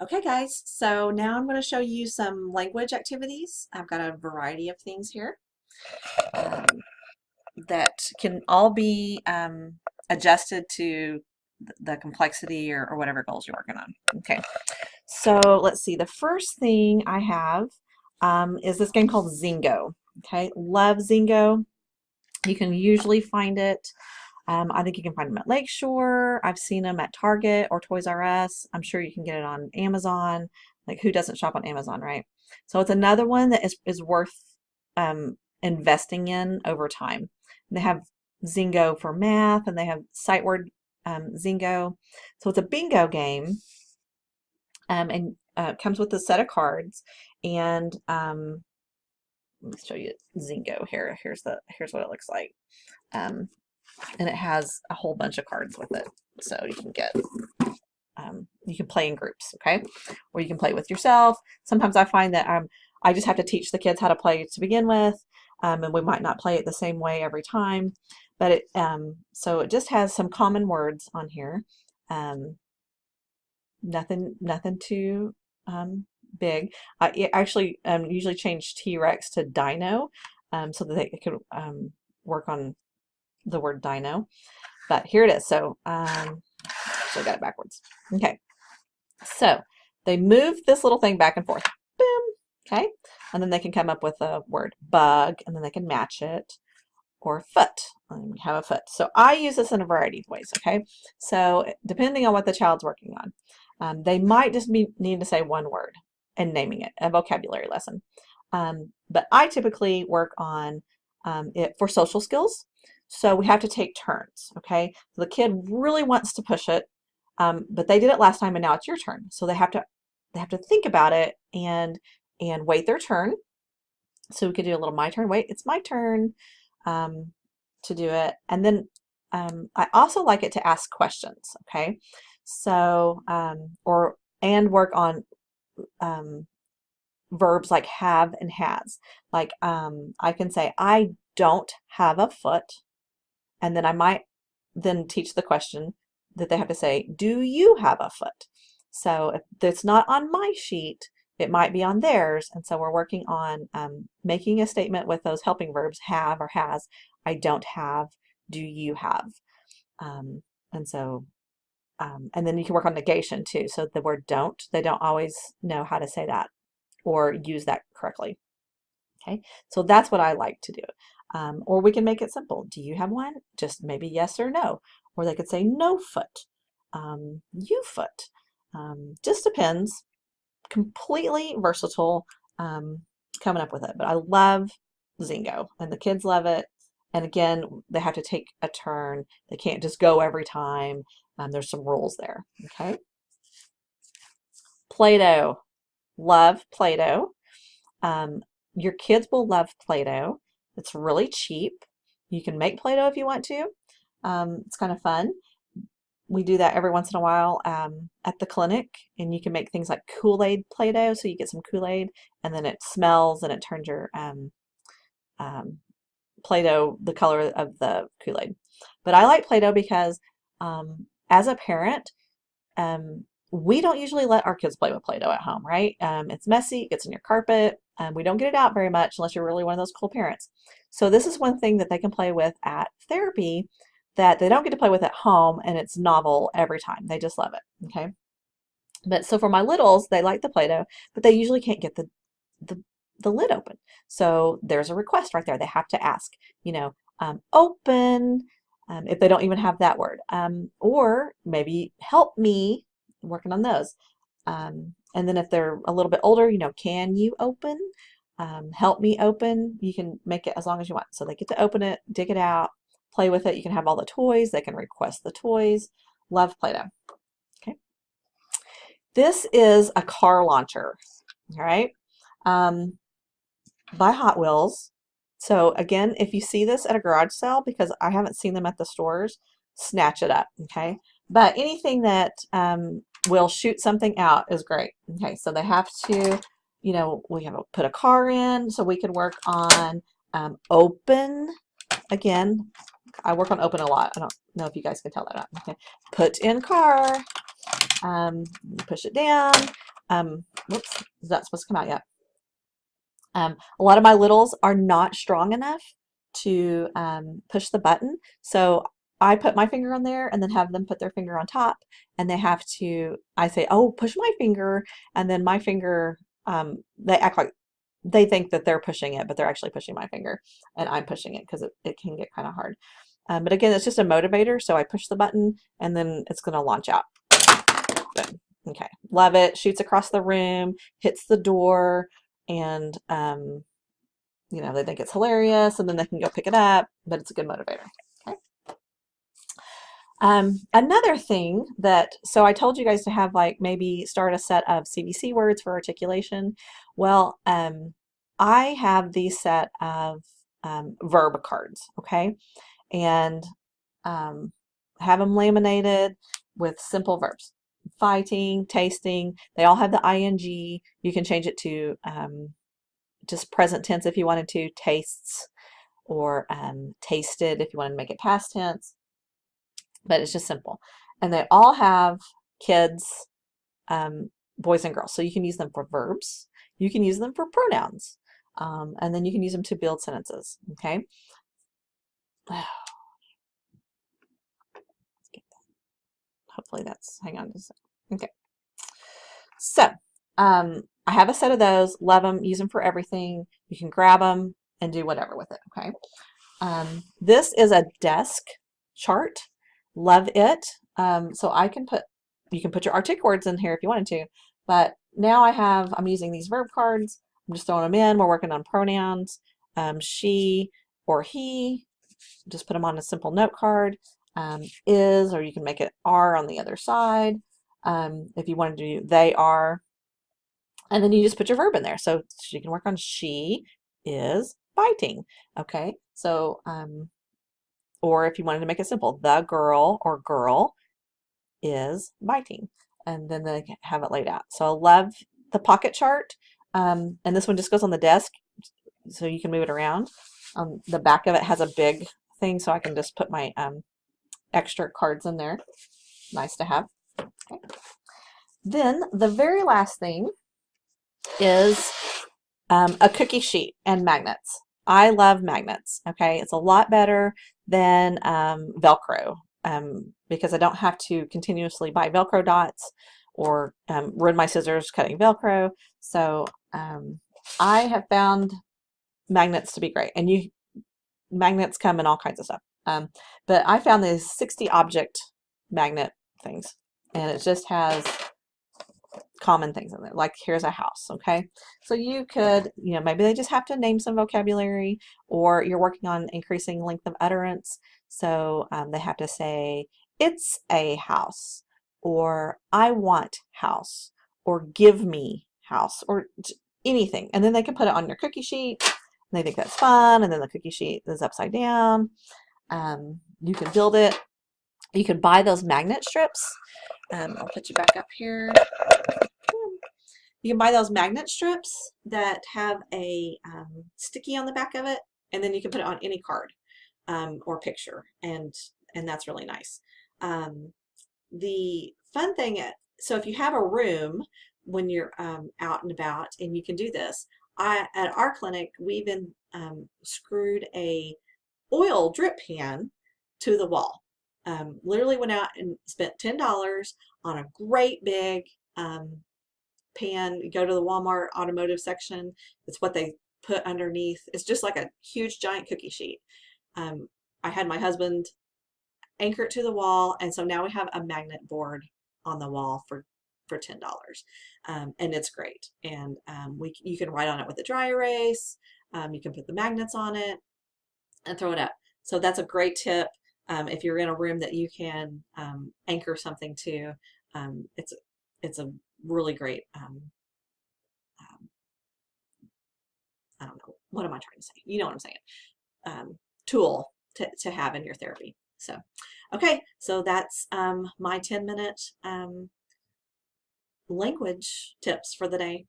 Okay, guys, so now I'm going to show you some language activities. I've got a variety of things here um, that can all be adjusted to the complexity or whatever goals you're working on. Okay, so let's see. The first thing I have is this game called Zingo. Okay, love Zingo. You can usually find it. I think you can find them at Lakeshore. I've seen them at Target or Toys R Us. I'm sure you can get it on Amazon. Like, who doesn't shop on Amazon, right? So it's another one that is worth investing in over time. They have Zingo for math, and they have sight word Zingo. So it's a bingo game, and it comes with a set of cards. And let me show you Zingo here. Here's what it looks like. Um, and it has a whole bunch of cards with it, so you can play in groups, okay, or you can play with yourself. Sometimes I find that I just have to teach the kids how to play to begin with, and we might not play it the same way every time, but so it just has some common words on here. Nothing too big. I actually usually change T-Rex to Dino, so that they could work on the word dino. But here it is. So actually I got it backwards. Okay. So they move this little thing back and forth. Boom. Okay. And then they can come up with a word bug, and then they can match it, or foot. And we have a foot. So I use this in a variety of ways. Okay. So depending on what the child's working on, they might just need to say one word and naming it, a vocabulary lesson. But I typically work on it for social skills. So we have to take turns, okay? So the kid really wants to push it, but they did it last time, and now it's your turn. So they have to think about it and wait their turn. So we could do a little my turn. Wait, it's my turn to do it. And then I also like it to ask questions, okay? So and work on verbs like have and has. Like I can say I don't have a foot, and then I might then teach the question that they have to say, do you have a foot? So if it's not on my sheet, it might be on theirs. And so we're working on making a statement with those helping verbs, have or has. I don't have. Do you have? Um, and so, and then you can work on negation too. So the word don't, they don't always know how to say that or use that correctly. Okay, so that's what I like to do. Or we can make it simple. Do you have one? Just maybe yes or no. Or they could say no foot, you foot. Just depends. Completely versatile coming up with it. But I love Zingo, and the kids love it. And again, they have to take a turn. They can't just go every time. There's some rules there. Okay. Play-Doh. Love Play-Doh. Um, your kids will love Play-Doh. It's really cheap. You can make Play-Doh if you want to. It's kind of fun. We do that every once in a while at the clinic, and you can make things like Kool-Aid Play-Doh. So you get some Kool-Aid, and then it smells, and it turns your Play-Doh the color of the Kool-Aid. But I like Play-Doh because as a parent, we don't usually let our kids play with Play-Doh at home, right? It's messy, it gets in your carpet, and we don't get it out very much unless you're really one of those cool parents. So this is one thing that they can play with at therapy that they don't get to play with at home, and it's novel every time. They just love it, okay? But so for my littles, they like the Play-Doh, but they usually can't get the, the lid open. So there's a request right there. They have to ask, open, if they don't even have that word. Or maybe help me, working on those. And then if they're a little bit older, can you open? Help me open. You can make it as long as you want. So they get to open it, dig it out, play with it. You can have all the toys. They can request the toys. Love Play-Doh. Okay. This is a car launcher. All right. By Hot Wheels. So again, if you see this at a garage sale, because I haven't seen them at the stores, snatch it up, okay? But anything that will shoot something out is great. Okay, so they have to, we have to put a car in, so we can work on open. Again, I work on open a lot. I don't know if you guys can tell that. Okay, put in car, Push it down. Whoops, it's not supposed to come out yet. A lot of my littles are not strong enough to push the button, so I put my finger on there and then have them put their finger on top, and they have to, I say, oh, push my finger, and then my finger, they act like they think that they're pushing it, but they're actually pushing my finger, and I'm pushing it because it can get kind of hard. But again, it's just a motivator, so I push the button and then it's going to launch out. Boom. Okay, love it. Shoots across the room, hits the door, and you know, they think it's hilarious, and then they can go pick it up, but it's a good motivator. Okay. Another thing that, so I told you guys to have like maybe start a set of CVC words for articulation. Well, I have these set of verb cards, okay, and have them laminated with simple verbs. Fighting, tasting, they all have the ing. You can change it to just present tense if you wanted to, tastes, or tasted if you want to make it past tense, but it's just simple. And they all have kids, boys and girls, so you can use them for verbs, you can use them for pronouns, and then you can use them to build sentences. Okay. Hopefully that's, hang on just a second. Okay. So I have a set of those, love them, use them for everything. You can grab them and do whatever with it, okay? This is a desk chart, love it. So I can put, you can put your artic words in here if you wanted to, but now I'm using these verb cards, I'm just throwing them in, we're working on pronouns, she or he, just put them on a simple note card, is, or you can make it are on the other side. If you wanted to do they are, and then you just put your verb in there. So you can work on she is biting. Okay, so or if you wanted to make it simple, the girl or girl is biting, and then they have it laid out. So I love the pocket chart, and this one just goes on the desk, so you can move it around. The back of it has a big thing, so I can just put my extra cards in there. Nice to have. Okay. Then the very last thing is a cookie sheet and magnets. I love magnets. Okay, it's a lot better than Velcro because I don't have to continuously buy Velcro dots or ruin my scissors cutting Velcro. So I have found magnets to be great, and magnets come in all kinds of stuff. But I found these 60 object magnet things, and it just has common things in there, like here's a house. Okay, so you could, you know, maybe they just have to name some vocabulary, or you're working on increasing length of utterance, so they have to say it's a house, or I want house, or give me house, or anything, and then they can put it on your cookie sheet, and they think that's fun, and then the cookie sheet is upside down. You can build it. You can buy those magnet strips. I'll put you back up here. You can buy those magnet strips that have a sticky on the back of it, and then you can put it on any card or picture, and that's really nice. The fun thing, so if you have a room when you're out and about, and you can do this, at our clinic we even screwed a oil drip pan to the wall. Literally went out and spent $10 on a great big pan. You go to the Walmart automotive section, it's what they put underneath. It's just like a huge giant cookie sheet. I had my husband anchor it to the wall, and so now we have a magnet board on the wall for $10, and it's great. And you can write on it with a dry erase. You can put the magnets on it and throw it up. So that's a great tip if you're in a room that you can anchor something to. It's a really great, I don't know, what am I trying to say? You know what I'm saying. Tool to have in your therapy. So, okay, so that's my 10-minute language tips for the day.